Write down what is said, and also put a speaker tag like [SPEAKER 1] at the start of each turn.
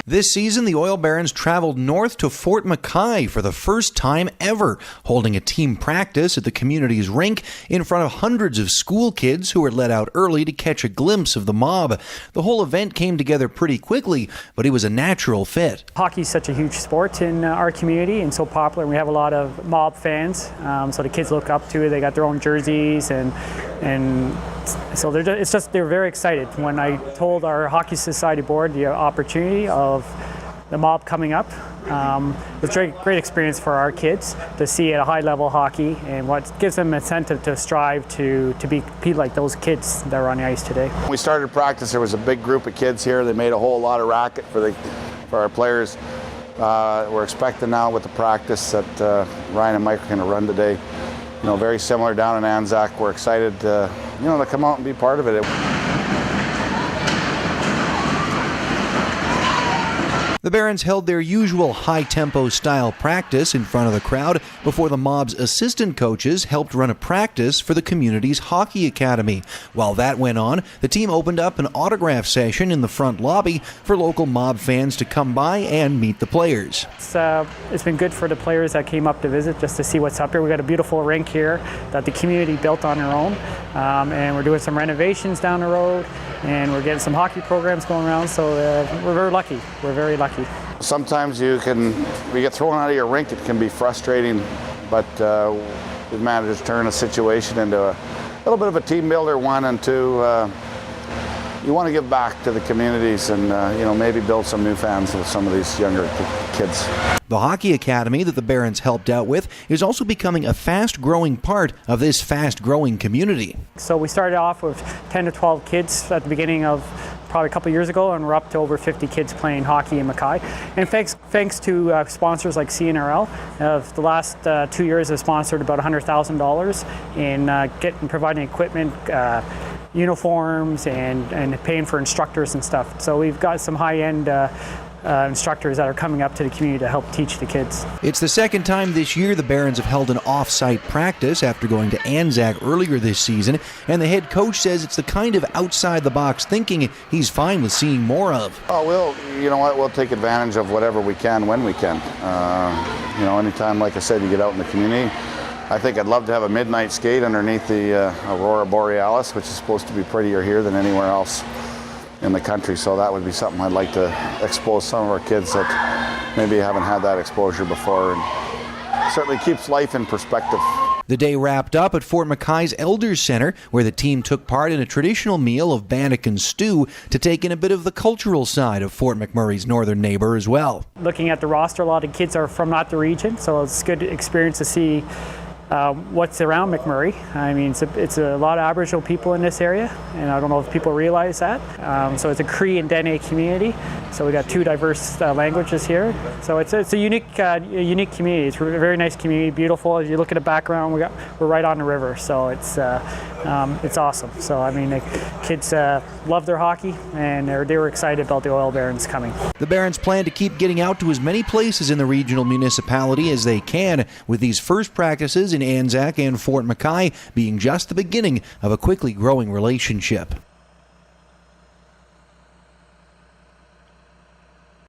[SPEAKER 1] This season, the Oil Barons traveled north to Fort McKay for the first time ever, holding a team practice at the community's rink in front of hundreds of school kids who were let out early to catch a glimpse of the mob. The whole event came together pretty quickly, but it was a natural fit.
[SPEAKER 2] Hockey is such a huge sport in our community and so popular. We have a lot of mob fans, so the kids look up to it. They got their own jerseys, and so they're very excited. When I told our Hockey Society board the opportunity of the mob coming up, it was a great experience for our kids to see at a high level hockey, and what gives them incentive to strive to be like those kids that are on the ice today.
[SPEAKER 3] When we started practice, there was a big group of kids here. They made a whole lot of racket for our players. We're expecting now with the practice that Ryan and Mike are going to run today. Very similar down in Anzac. We're excited to come out and be part of it.
[SPEAKER 1] The Barons held their usual high-tempo style practice in front of the crowd before the mob's assistant coaches helped run a practice for the community's hockey academy. While that went on, the team opened up an autograph session in the front lobby for local mob fans to come by and meet the players.
[SPEAKER 2] It's been good for the players that came up to visit just to see what's up here. We've got a beautiful rink here that the community built on their own, and we're doing some renovations down the road, and we're getting some hockey programs going around, so we're very lucky. We're very lucky.
[SPEAKER 3] Sometimes you get thrown out of your rink. It can be frustrating, but we've managed to turn a situation into a little bit of a team builder, one, and two, you want to give back to the communities and maybe build some new fans with some of these younger kids.
[SPEAKER 1] The hockey academy that the Barons helped out with is also becoming a fast-growing part of this fast-growing community.
[SPEAKER 2] So we started off with 10 to 12 kids at the beginning of probably a couple years ago, and we're up to over 50 kids playing hockey in McKay. And thanks to sponsors like CNRL, the last 2 years have sponsored about $100,000 in providing equipment, uniforms, and paying for instructors and stuff. So we've got some high-end instructors that are coming up to the community to help teach the kids.
[SPEAKER 1] It's the second time this year the Barons have held an off-site practice after going to Anzac earlier this season, and the head coach says it's the kind of outside-the-box thinking he's fine with seeing more of.
[SPEAKER 3] Oh, we'll take advantage of whatever we can when we can. Anytime, like I said, you get out in the community. I think I'd love to have a midnight skate underneath the Aurora Borealis, which is supposed to be prettier here than anywhere else in the country, so that would be something I'd like to expose some of our kids that maybe haven't had that exposure before, and certainly keeps life in perspective.
[SPEAKER 1] The day wrapped up at Fort McKay's Elders Centre, where the team took part in a traditional meal of bannock and stew to take in a bit of the cultural side of Fort McMurray's northern neighbour as well.
[SPEAKER 2] Looking at the roster, a lot of kids are from not the region, so it's a good experience to see what's around McMurray. I mean, it's a lot of Aboriginal people in this area, and I don't know if people realize that. So it's a Cree and Dene community, so we got two diverse languages here. So it's a unique community. It's a very nice community, beautiful. As you look at the background, we're right on the river, so it's awesome. So I mean, the kids love their hockey, and they were excited about the Oil Barons coming.
[SPEAKER 1] The Barons plan to keep getting out to as many places in the regional municipality as they can, with these first practices in Anzac and Fort McKay being just the beginning of a quickly growing relationship.